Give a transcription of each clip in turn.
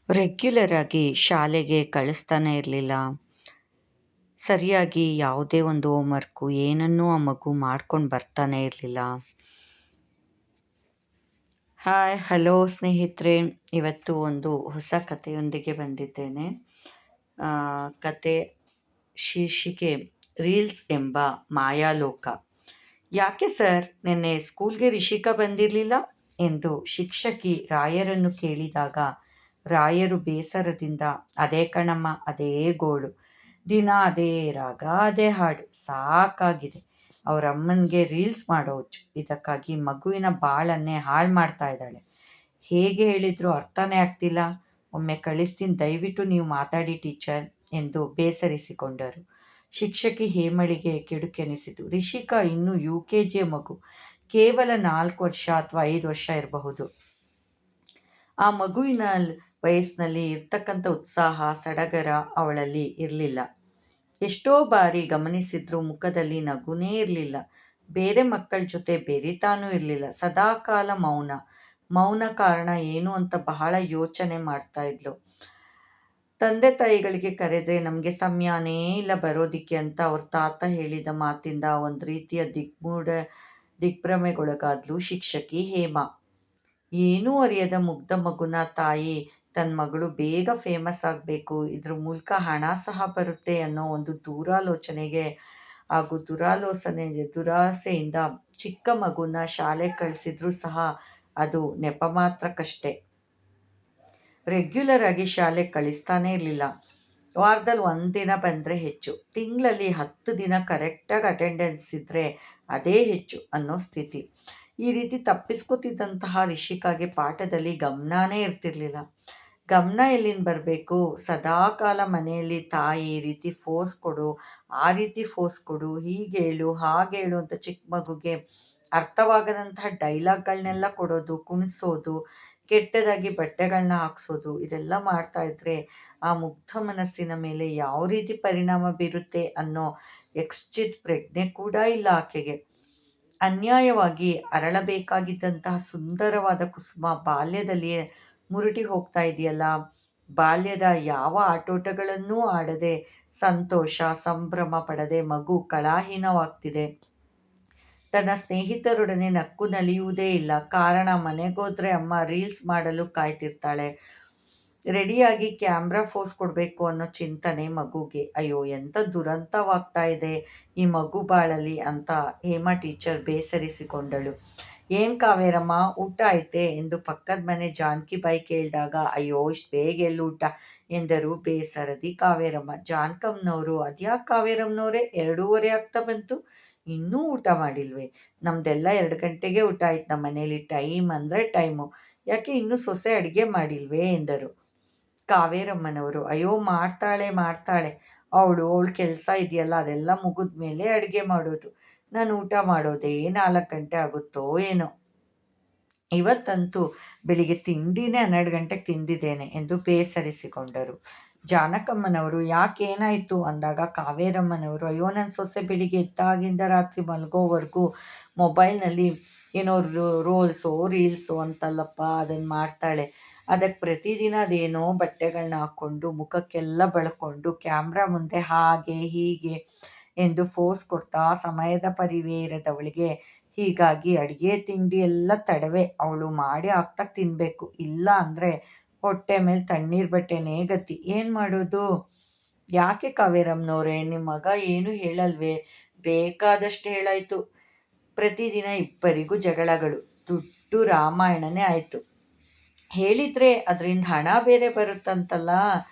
Regular ಆಗಿ ಶಾಲೆಗೆ ಕಳಿಸ್ತಾನೆ ಇರಲಿಲ್ಲ. ಸರಿಯಾಗಿ ಯಾವುದೇ ಒಂದು ಹೋಮ್‌ವರ್ಕು ಏನನ್ನೂ ಆ ಮಗು ಮಾಡ್ಕೊಂಡು ಬರ್ತಾನೆ ಇರಲಿಲ್ಲ. ಹಾಯ್, ಹಲೋ ಸ್ನೇಹಿತರೆ. ಇವತ್ತು ಒಂದು ಹೊಸ ಕಥೆಯೊಂದಿಗೆ ಬಂದಿದ್ದೇನೆ. ಕತೆ ಶೀರ್ಷಿಕೆ ರೀಲ್ಸ್ ಎಂಬ ಮಾಯಾಲೋಕ. ಯಾಕೆ ಸರ್, ನಿನ್ನೆ ಸ್ಕೂಲ್ಗೆ ರಿಷಿಕಾ ಬಂದಿರಲಿಲ್ಲ ಎಂದು ಶಿಕ್ಷಕಿ ರಾಯರನ್ನು ಕೇಳಿದಾಗ ರಾಯರು ಬೇಸರದಿಂದ, ಅದೇ ಕಣಮ್ಮ, ಅದೇ ಗೋಳು. ದಿನ ಅದೇ ರಾಗ, ಅದೇ ಹಾಡು. ಸಾಕಾಗಿದೆ. ಅವರಮ್ಮನಿಗೆ ರೀಲ್ಸ್ ಮಾಡೋ ಹುಚ್ಚು. ಇದಕ್ಕಾಗಿ ಮಗುವಿನ ಬಾಳನ್ನೇ ಹಾಳು ಮಾಡ್ತಾ ಇದ್ದಾಳೆ. ಹೇಗೆ ಹೇಳಿದ್ರು ಅರ್ಥನೇ ಆಗ್ತಿಲ್ಲ. ಒಮ್ಮೆ ಕಳಿಸ್ತೀನಿ, ದಯವಿಟ್ಟು ನೀವು ಮಾತಾಡಿ ಟೀಚರ್ ಎಂದು ಬೇಸರಿಸಿಕೊಂಡರು. ಶಿಕ್ಷಕಿ ಹೇಮಳಿಗೆ ಕೆಡುಕೆನಿಸಿತು. ರಿಷಿಕಾ ಇನ್ನೂ UKG ಮಗು. ಕೇವಲ 4 ವರ್ಷ ಅಥವಾ 5 ವರ್ಷ ಇರಬಹುದು. ಆ ಮಗುವಿನ ವಯಸ್ಸಿನಲ್ಲಿ ಇರ್ತಕ್ಕಂಥ ಉತ್ಸಾಹ, ಸಡಗರ ಅವಳಲ್ಲಿ ಇರಲಿಲ್ಲ. ಎಷ್ಟೋ ಬಾರಿ ಗಮನಿಸಿದ್ರೂ ಮುಖದಲ್ಲಿ ನಗುನೇ ಇರಲಿಲ್ಲ. ಬೇರೆ ಮಕ್ಕಳ ಜೊತೆ ಬೆರೀತಾನೂ ಇರಲಿಲ್ಲ. ಸದಾಕಾಲ ಮೌನ. ಮೌನ ಕಾರಣ ಏನು ಅಂತ ಬಹಳ ಯೋಚನೆ ಮಾಡ್ತಾ ಇದ್ಲು. ತಂದೆ ತಾಯಿಗಳಿಗೆ ಕರೆದ್ರೆ ನಮಗೆ ಸಮಯನೇ ಇಲ್ಲ ಬರೋದಿಕ್ಕೆ ಅಂತ ಅವ್ರ ತಾತ ಹೇಳಿದ ಮಾತಿಂದ ಒಂದು ರೀತಿಯ ದಿಗ್ಭ್ರಮೆಗೊಳಗಾದ್ಲು ಶಿಕ್ಷಕಿ ಹೇಮಾ. ಏನೂ ಅರಿಯದ ಮುಗ್ಧ ಮಗುನ ತಾಯಿ ತನ್ನ ಮಗಳು ಬೇಗ ಫೇಮಸ್ ಆಗಬೇಕು, ಇದ್ರ ಮೂಲಕ ಹಣ ಸಹ ಬರುತ್ತೆ ಅನ್ನೋ ಒಂದು ದೂರಾಲೋಚನೆಗೆ ಹಾಗೂ ದುರಾಸೆಯಿಂದ ಚಿಕ್ಕ ಮಗುನ ಶಾಲೆಗೆ ಕಳಿಸಿದ್ರೂ ಸಹ ಅದು ನೆಪ ಮಾತ್ರಕ್ಕಷ್ಟೇ. ರೆಗ್ಯುಲರ್ ಆಗಿ ಶಾಲೆಗೆ ಕಳಿಸ್ತಾನೇ ಇರಲಿಲ್ಲ. ವಾರದಲ್ಲಿ 1 ದಿನ ಬಂದರೆ ಹೆಚ್ಚು. ತಿಂಗಳಲ್ಲಿ 10 ದಿನ ಕರೆಕ್ಟಾಗಿ ಅಟೆಂಡೆನ್ಸ್ ಇದ್ದರೆ ಅದೇ ಹೆಚ್ಚು ಅನ್ನೋ ಸ್ಥಿತಿ. ಈ ರೀತಿ ತಪ್ಪಿಸ್ಕೊತಿದ್ದಂತಹ ರಿಷಿಕಾಗೆ ಪಾಠದಲ್ಲಿ ಗಮನನೇ ಇರ್ತಿರ್ಲಿಲ್ಲ. ಗಮನ ಎಲ್ಲಿಂದ ಬರಬೇಕು? ಸದಾಕಾಲ ಮನೆಯಲ್ಲಿ ತಾಯಿ ಈ ರೀತಿ ಫೋರ್ಸ್ ಕೊಡು, ಆ ರೀತಿ ಫೋರ್ಸ್ ಕೊಡು, ಹೀಗೇಳು ಹಾಗೇಳು ಅಂತ ಚಿಕ್ಕ ಮಗುಗೆ ಅರ್ಥವಾಗದಂತಹ ಡೈಲಾಗ್ಗಳನ್ನೆಲ್ಲ ಕೊಡೋದು, ಕುಣಿಸೋದು, ಕೆಟ್ಟದಾಗಿ ಬಟ್ಟೆಗಳನ್ನ ಹಾಕ್ಸೋದು, ಇದೆಲ್ಲ ಮಾಡ್ತಾ ಇದ್ರೆ ಆ ಮುಗ್ಧ ಮನಸ್ಸಿನ ಮೇಲೆ ಯಾವ ರೀತಿ ಪರಿಣಾಮ ಬೀರುತ್ತೆ ಅನ್ನೋ ಎಕ್ಸ್ಚಿತ್ ಪ್ರಜ್ಞೆ ಕೂಡ ಇಲ್ಲ ಆಕೆಗೆ. ಅನ್ಯಾಯವಾಗಿ ಅರಳಬೇಕಾಗಿದ್ದಂತಹ ಸುಂದರವಾದ ಕುಸುಮ ಬಾಲ್ಯದಲ್ಲಿಯೇ ಮುರುಟಿ ಹೋಗ್ತಾ ಇದೆಯಲ್ಲ. ಬಾಲ್ಯದ ಯಾವ ಆಟೋಟಗಳನ್ನೂ ಆಡದೆ, ಸಂತೋಷ ಸಂಭ್ರಮ ಪಡದೆ ಮಗು ಕಳಾಹೀನವಾಗ್ತಿದೆ. ತನ್ನ ಸ್ನೇಹಿತರೊಡನೆ ನಕ್ಕು ನಲಿಯುವುದೇ ಇಲ್ಲ. ಕಾರಣ, ಮನೆಗೋದ್ರೆ ಅಮ್ಮ ರೀಲ್ಸ್ ಮಾಡಲು ಕಾಯ್ತಿರ್ತಾಳೆ. ರೆಡಿಯಾಗಿ ಕ್ಯಾಮ್ರಾ ಫೋಸ್ ಕೊಡಬೇಕು ಅನ್ನೋ ಚಿಂತನೆ ಮಗುಗೆ. ಅಯ್ಯೋ, ಎಂಥ ದುರಂತವಾಗ್ತಾ ಇದೆ ಈ ಮಗು ಬಾಳಲ್ಲಿ ಅಂತ ಹೇಮಾ ಟೀಚರ್ ಬೇಸರಿಸಿಕೊಂಡಳು. ಏನ್ ಕಾವೇರಮ್ಮ, ಊಟ ಐತೆ ಎಂದು ಪಕ್ಕದ ಮನೆ ಜಾನಕಿಬಾಯಿ ಕೇಳಿದಾಗ, ಅಯ್ಯೋ, ಇಷ್ಟು ಬೇಗ ಎಲ್ಲಿ ಊಟ ಎಂದರು ಬೇಸರದಿ ಕಾವೇರಮ್ಮ. ಜಾನಕಮ್ಮನವರು, ಅದ್ಯಾಕೆ ಕಾವೇರಮ್ಮನವರೇ, 2:30 ಆಗ್ತಾ ಬಂತು, ಇನ್ನೂ ಊಟ ಮಾಡಿಲ್ವೇ? ನಮ್ದೆಲ್ಲ 2 ಗಂಟೆಗೆ ಊಟ ಆಯ್ತು ನಮ್ಮ ಮನೇಲಿ. ಟೈಮ್ ಅಂದರೆ ಟೈಮು, ಯಾಕೆ ಇನ್ನೂ ಸೊಸೆ ಅಡುಗೆ ಮಾಡಿಲ್ವೇ ಎಂದರು. ಕಾವೇರಮ್ಮನವರು, ಅಯ್ಯೋ, ಮಾಡ್ತಾಳೆ ಅವಳ ಕೆಲಸ ಇದೆಯಲ್ಲ, ಅದೆಲ್ಲ ಮುಗಿದ್ಮೇಲೆ ಅಡುಗೆ ಮಾಡೋದು. ನಾನು ಊಟ ಮಾಡೋದೇ 4 ಗಂಟೆ ಆಗುತ್ತೋ ಏನೋ. ಇವತ್ತಂತೂ ಬೆಳಿಗ್ಗೆ ತಿಂಡಿನೇ 12 ಗಂಟೆಗೆ ತಿಂದಿದ್ದೇನೆ ಎಂದು ಬೇಸರಿಸಿಕೊಂಡರು. ಜಾನಕಮ್ಮನವರು, ಯಾಕೇನಾಯಿತು ಅಂದಾಗ ಕಾವೇರಮ್ಮನವರು, ಅಯ್ಯೋ, ನನ್ನ ಸೊಸೆ ಬೆಳಿಗ್ಗೆ ಎದ್ದಾಗಿಂದ ರಾತ್ರಿ ಮಲಗೋವರೆಗೂ ಮೊಬೈಲ್ನಲ್ಲಿ ಏನೋ ರೋಲ್ಸೋ ರೀಲ್ಸೋ ಅಂತಲ್ಲಪ್ಪ ಅದನ್ನು ಮಾಡ್ತಾಳೆ. ಅದಕ್ಕೆ ಪ್ರತಿದಿನ ಅದೇನೋ ಬಟ್ಟೆಗಳನ್ನ ಹಾಕ್ಕೊಂಡು ಮುಖಕ್ಕೆಲ್ಲ ಬಳ್ಕೊಂಡು ಕ್ಯಾಮ್ರಾ ಮುಂದೆ ಹಾಗೆ ಹೀಗೆ ಎಂದು ಫೋರ್ಸ್ ಕೊಡ್ತಾ ಸಮಯದ ಪರಿವೇ ಇರದವಳಿಗೆ. ಹೀಗಾಗಿ ಅಡುಗೆ ತಿಂಡಿ ಎಲ್ಲ ತಡವೇ. ಅವಳು ಮಾಡಿ ಹಾಕ್ದಾಗ ತಿನ್ನಬೇಕು, ಇಲ್ಲ ಅಂದರೆ ಹೊಟ್ಟೆ ಮೇಲೆ ತಣ್ಣೀರು ಬಟ್ಟೆನೇ ಗತಿ. ಏನು ಮಾಡೋದು? ಯಾಕೆ ಕಾವೇರಮ್ಮನವರೇ, ನಿಮ್ಮ ಮಗ ಏನು ಹೇಳಲ್ವೇ? ಬೇಕಾದಷ್ಟು ಹೇಳಾಯಿತು. ಪ್ರತಿದಿನ ಇಬ್ಬರಿಗೂ ಜಗಳಗಳು, ದುಡ್ಡು ರಾಮಾಯಣನೇ ಆಯಿತು. ಹೇಳಿದರೆ ಅದರಿಂದ ಹಣ ಬೇರೆ ಬರುತ್ತಂತಲ್ಲ.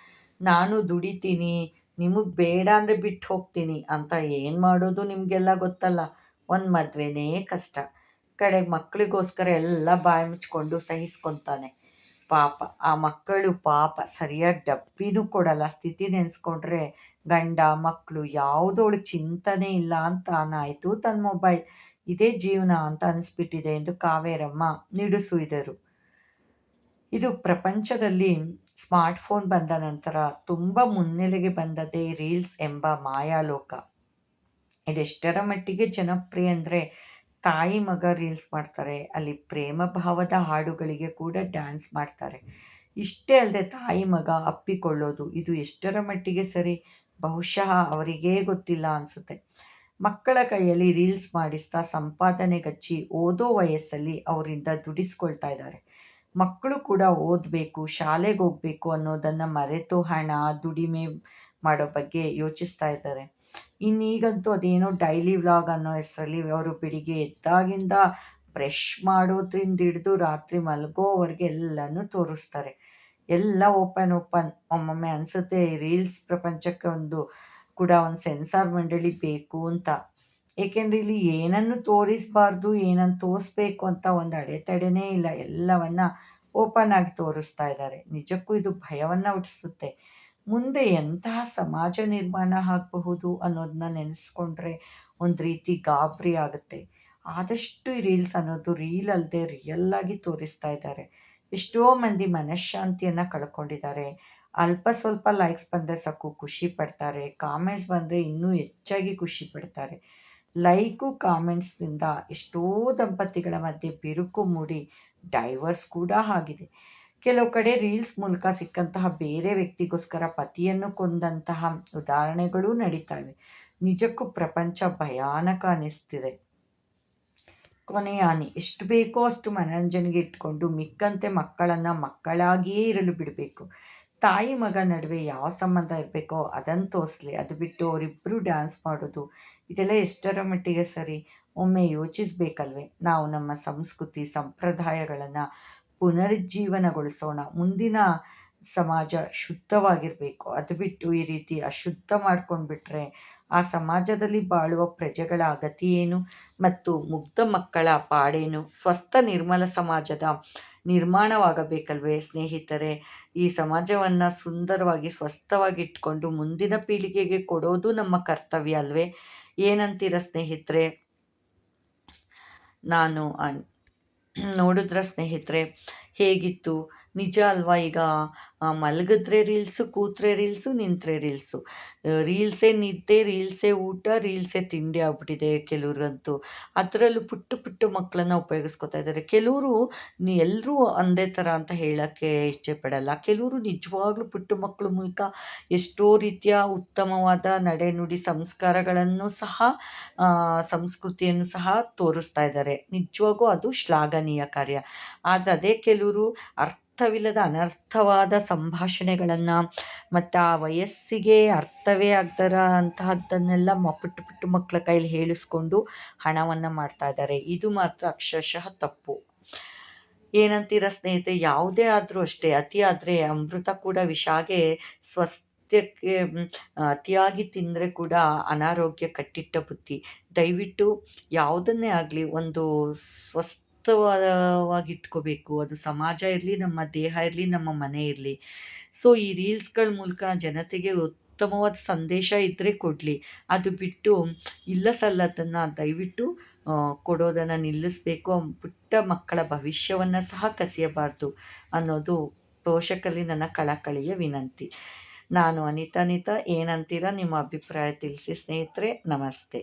ನಾನು ದುಡಿತೀನಿ, ನಿಮಗೆ ಬೇಡ ಅಂದರೆ ಬಿಟ್ಟು ಹೋಗ್ತೀನಿ ಅಂತ. ಏನು ಮಾಡೋದು ನಿಮಗೆಲ್ಲ ಗೊತ್ತಲ್ಲ. ಒಂದು ಮದುವೆನೇ ಕಷ್ಟ. ಕಡೆಗೆ ಮಕ್ಕಳಿಗೋಸ್ಕರ ಎಲ್ಲ ಬಾಯಿ ಮುಚ್ಕೊಂಡು ಸಹಿಸ್ಕೊತಾನೆ. ಪಾಪ ಆ ಮಕ್ಕಳು ಸರಿಯಾಗಿ ಡಬ್ಬಿನೂ ಕೊಡಲ್ಲ. ಸ್ಥಿತಿ ನೆನೆಸ್ಕೊಂಡ್ರೆ ಗಂಡ ಮಕ್ಕಳು ಯಾವುದೋ ಅವಳಿಗೆ ಚಿಂತನೆ ಇಲ್ಲ ಅಂತ ಆಯಿತು. ತನ್ನ ಮೊಬೈಲ್ ಇದೇ ಜೀವನ ಅಂತ ಅನಿಸ್ಬಿಟ್ಟಿದೆ ಎಂದು ಕಾವೇರಮ್ಮ ನಿಡುಸುಯಿದರು. ಇದು ಪ್ರಪಂಚದಲ್ಲಿ ಸ್ಮಾರ್ಟ್ಫೋನ್ ಬಂದ ನಂತರ ತುಂಬ ಮುನ್ನೆಲೆಗೆ ಬಂದದ್ದೇ ರೀಲ್ಸ್ ಎಂಬ ಮಾಯಾಲೋಕ. ಇದೆಷ್ಟರ ಮಟ್ಟಿಗೆ ಜನಪ್ರಿಯ ಅಂದರೆ, ತಾಯಿ ಮಗ ರೀಲ್ಸ್ ಮಾಡ್ತಾರೆ, ಅಲ್ಲಿ ಪ್ರೇಮ ಭಾವದ ಹಾಡುಗಳಿಗೆ ಕೂಡ ಡ್ಯಾನ್ಸ್ ಮಾಡ್ತಾರೆ. ಇಷ್ಟೇ ಅಲ್ಲದೆ ತಾಯಿ ಮಗ ಅಪ್ಪಿಕೊಳ್ಳೋದು, ಇದು ಎಷ್ಟರ ಮಟ್ಟಿಗೆ ಸರಿ? ಬಹುಶಃ ಅವರಿಗೇ ಗೊತ್ತಿಲ್ಲ ಅನಿಸುತ್ತೆ. ಮಕ್ಕಳ ಕೈಯಲ್ಲಿ ರೀಲ್ಸ್ ಮಾಡಿಸ್ತಾ ಸಂಪಾದನೆಗಚ್ಚಿ ಓದೋ ವಯಸ್ಸಲ್ಲಿ ಅವರಿಂದ ದುಡಿಸ್ಕೊಳ್ತಾ ಇದ್ದಾರೆ. ಮಕ್ಕಳು ಕೂಡ ಓದಬೇಕು, ಶಾಲೆಗೆ ಹೋಗಬೇಕು ಅನ್ನೋದನ್ನು ಮರೆತು ಹಣ, ದುಡಿಮೆ ಮಾಡೋ ಬಗ್ಗೆ ಯೋಚಿಸ್ತಾ ಇದ್ದಾರೆ. ಇನ್ನೀಗಂತೂ ಅದೇನೋ ಡೈಲಿ ವ್ಲಾಗ್ ಅನ್ನೋ ಹೆಸರಲ್ಲಿ ಅವರು ಬೆಳಿಗ್ಗೆ ಎದ್ದಾಗಿಂದ ಬ್ರಷ್ ಮಾಡೋದ್ರಿಂದ ಹಿಡಿದು ರಾತ್ರಿ ಮಲಗೋವರೆಗೆ ಎಲ್ಲನೂ ತೋರಿಸ್ತಾರೆ. ಎಲ್ಲ ಓಪನ್ ಒಮ್ಮೊಮ್ಮೆ ಅನಿಸುತ್ತೆ ಈ ರೀಲ್ಸ್ ಪ್ರಪಂಚಕ್ಕೆ ಕೂಡ ಒಂದು ಸೆನ್ಸಾರ್ ಮಂಡಳಿ ಬೇಕು ಅಂತ. ಏಕೆಂದರೆ ಇಲ್ಲಿ ಏನನ್ನು ತೋರಿಸಬಾರ್ದು, ಏನನ್ನು ತೋರಿಸ್ಬೇಕು ಅಂತ ಒಂದು ಅಡೆತಡೆನೇ ಇಲ್ಲ. ಎಲ್ಲವನ್ನ ಓಪನ್ ಆಗಿ ತೋರಿಸ್ತಾ ಇದ್ದಾರೆ. ನಿಜಕ್ಕೂ ಇದು ಭಯವನ್ನು ಹುಟ್ಟಿಸುತ್ತೆ. ಮುಂದೆ ಎಂತಹ ಸಮಾಜ ನಿರ್ಮಾಣ ಆಗಬಹುದು ಅನ್ನೋದನ್ನ ನೆನೆಸ್ಕೊಂಡ್ರೆ ಒಂದು ರೀತಿ ಗಾಬರಿ ಆಗುತ್ತೆ. ಆದಷ್ಟು ಈ ರೀಲ್ಸ್ ಅನ್ನೋದು ರೀಲ್ ಅಲ್ಲದೆ ರಿಯಲ್ ಆಗಿ ತೋರಿಸ್ತಾ ಇದ್ದಾರೆ. ಎಷ್ಟೋ ಮಂದಿ ಮನಃಶಾಂತಿಯನ್ನು ಕಳ್ಕೊಂಡಿದ್ದಾರೆ. ಅಲ್ಪ ಸ್ವಲ್ಪ ಲೈಕ್ಸ್ ಬಂದರೆ ಸಾಕು ಖುಷಿ ಪಡ್ತಾರೆ, ಕಾಮೆಂಟ್ಸ್ ಬಂದರೆ ಇನ್ನೂ ಹೆಚ್ಚಾಗಿ ಖುಷಿ ಪಡ್ತಾರೆ. ಲೈಕು ಕಾಮೆಂಟ್ಸ್ನಿಂದ ಎಷ್ಟೋ ದಂಪತಿಗಳ ಮಧ್ಯೆ ಬಿರುಕು ಮೂಡಿ ಡೈವರ್ಸ್ ಕೂಡ ಆಗಿದೆ. ಕೆಲವು ಕಡೆ ರೀಲ್ಸ್ ಮೂಲಕ ಸಿಕ್ಕಂತಹ ಬೇರೆ ವ್ಯಕ್ತಿಗೋಸ್ಕರ ಪತಿಯನ್ನು ಕೊಂದಂತಹ ಉದಾಹರಣೆಗಳೂ ನಡೀತವೆ. ನಿಜಕ್ಕೂ ಪ್ರಪಂಚ ಭಯಾನಕ ಅನ್ನಿಸ್ತಿದೆ. ಕೊನೆಯ ಹಾನಿ, ಎಷ್ಟು ಬೇಕೋ ಅಷ್ಟು ಮನರಂಜನೆಗೆ ಇಟ್ಕೊಂಡು ಮಿಕ್ಕಂತೆ ಮಕ್ಕಳನ್ನು ಮಕ್ಕಳಾಗಿಯೇ ಇರಲು ಬಿಡಬೇಕು. ತಾಯಿ ಮಗ ನಡುವೆ ಯಾವ ಸಂಬಂಧ ಇರಬೇಕೋ ಅದನ್ನು ತೋರಿಸ್ಲಿ. ಅದು ಬಿಟ್ಟು ಅವರಿಬ್ಬರು ಡ್ಯಾನ್ಸ್ ಮಾಡೋದು, ಇದೆಲ್ಲ ಎಷ್ಟರ ಮಟ್ಟಿಗೆ ಸರಿ? ಒಮ್ಮೆ ಯೋಚಿಸ್ಬೇಕಲ್ವೇ? ನಾವು ನಮ್ಮ ಸಂಸ್ಕೃತಿ ಸಂಪ್ರದಾಯಗಳನ್ನು ಪುನರುಜ್ಜೀವನಗೊಳಿಸೋಣ. ಮುಂದಿನ ಸಮಾಜ ಶುದ್ಧವಾಗಿರಬೇಕು. ಅದು ಬಿಟ್ಟು ಈ ರೀತಿ ಅಶುದ್ಧ ಮಾಡ್ಕೊಂಡ್ಬಿಟ್ರೆ ಆ ಸಮಾಜದಲ್ಲಿ ಬಾಳುವ ಪ್ರಜೆಗಳ ಗತಿ ಏನು ಮತ್ತು ಮುಗ್ಧ ಮಕ್ಕಳ ಪಾಡೇನು? ಸ್ವಸ್ಥ ನಿರ್ಮಲ ಸಮಾಜದ ನಿರ್ಮಾಣವಾಗಬೇಕಲ್ವೇ ಸ್ನೇಹಿತರೆ? ಈ ಸಮಾಜವನ್ನು ಸುಂದರವಾಗಿ ಸ್ವಸ್ಥವಾಗಿ ಇಟ್ಕೊಂಡು ಮುಂದಿನ ಪೀಳಿಗೆಗೆ ಕೊಡೋದು ನಮ್ಮ ಕರ್ತವ್ಯ ಅಲ್ವೇ? ಏನಂತೀರ ಸ್ನೇಹಿತರೆ? ನಾನು ನೋಡಿದ್ರ ಸ್ನೇಹಿತರೆ ಹೇಗಿತ್ತು? ನಿಜ ಅಲ್ವಾ? ಈಗ ಮಲಗಿದ್ರೆ ರೀಲ್ಸು, ಕೂತ್ರೆ ರೀಲ್ಸು, ನಿಂತರೆ ರೀಲ್ಸು, ರೀಲ್ಸೇ ನಿದ್ದೆ, ರೀಲ್ಸೇ ಊಟ, ರೀಲ್ಸೇ ತಿಂಡಿ ಆಗ್ಬಿಟ್ಟಿದೆ ಕೆಲವ್ರಿಗಂತೂ. ಅದರಲ್ಲೂ ಪುಟ್ಟ ಪುಟ್ಟ ಮಕ್ಕಳನ್ನು ಉಪಯೋಗಿಸ್ಕೊತಾ ಇದ್ದಾರೆ. ಕೆಲವರು ಎಲ್ಲರೂ ಒಂದೇ ಥರ ಅಂತ ಹೇಳೋಕ್ಕೆ ಇಷ್ಟಪಡಲ್ಲ. ಕೆಲವರು ನಿಜವಾಗ್ಲೂ ಪುಟ್ಟ ಮಕ್ಕಳ ಮೂಲಕ ಎಷ್ಟೋ ರೀತಿಯ ಉತ್ತಮವಾದ ನಡೆನುಡಿ ಸಂಸ್ಕಾರಗಳನ್ನು ಸಹ ಸಂಸ್ಕೃತಿಯನ್ನು ಸಹ ತೋರಿಸ್ತಾ ಇದ್ದಾರೆ. ನಿಜವಾಗೂ ಅದು ಶ್ಲಾಘನೀಯ ಕಾರ್ಯ. ಆದರೆ ಅದೇ ಕೆಲವರು ಅರ್ಥವಿಲ್ಲದ ಅನರ್ಥವಾದ ಸಂಭಾಷಣೆಗಳನ್ನು ಮತ್ತು ಆ ವಯಸ್ಸಿಗೆ ಅರ್ಥವೇ ಆಗದರ ಅಂತಹದ್ದನ್ನೆಲ್ಲ ಪುಟ್ಟ ಪುಟ್ಟ ಮಕ್ಕಳ ಕೈಲಿ ಹೇಳಿಸ್ಕೊಂಡು ಹಣವನ್ನು ಮಾಡ್ತಾ ಇದ್ದಾರೆ. ಇದು ಮಾತ್ರ ಅಕ್ಷರಶಃ ತಪ್ಪು. ಏನಂತೀರ ಸ್ನೇಹಿತರೆ? ಯಾವುದೇ ಆದರೂ ಅಷ್ಟೇ, ಅತಿ ಆದರೆ ಅಮೃತ ಕೂಡ ವಿಷ. ಹಾಗೆ ಸ್ವಸ್ಥಕ್ಕೆ ಅತಿಯಾಗಿ ತಿಂದರೆ ಕೂಡ ಅನಾರೋಗ್ಯ ಕಟ್ಟಿಟ್ಟ ಬುತ್ತಿ. ದಯವಿಟ್ಟು ಯಾವುದನ್ನೇ ಆಗಲಿ ಒಂದು ಸ್ವಸ್ಥವಾಗಿ ಇಟ್ಕೋಬೇಕು. ಅದು ಸಮಾಜ ಇರಲಿ, ನಮ್ಮ ದೇಹ ಇರಲಿ, ನಮ್ಮ ಮನೆ ಇರಲಿ. ಸೊ ಈ ರೀಲ್ಸ್ಗಳ ಮೂಲಕ ಜನತೆಗೆ ಉತ್ತಮವಾದ ಸಂದೇಶ ಇದ್ದರೆ ಕೊಡಲಿ. ಅದು ಬಿಟ್ಟು ಇಲ್ಲ ಸಲ್ಲದನ್ನು ದಯವಿಟ್ಟು ಕೊಡೋದನ್ನು ನಿಲ್ಲಿಸಬೇಕು. ಪುಟ್ಟ ಮಕ್ಕಳ ಭವಿಷ್ಯವನ್ನು ಸಹ ಕಸಿಯಬಾರ್ದು ಅನ್ನೋದು ಪೋಷಕರಲ್ಲಿ ನನ್ನ ಕಳಕಳಿಯ ವಿನಂತಿ. ನಾನು ಅನಿತಾ. ಏನಂತೀರಾ? ನಿಮ್ಮ ಅಭಿಪ್ರಾಯ ತಿಳಿಸಿ ಸ್ನೇಹಿತರೆ. ನಮಸ್ತೆ.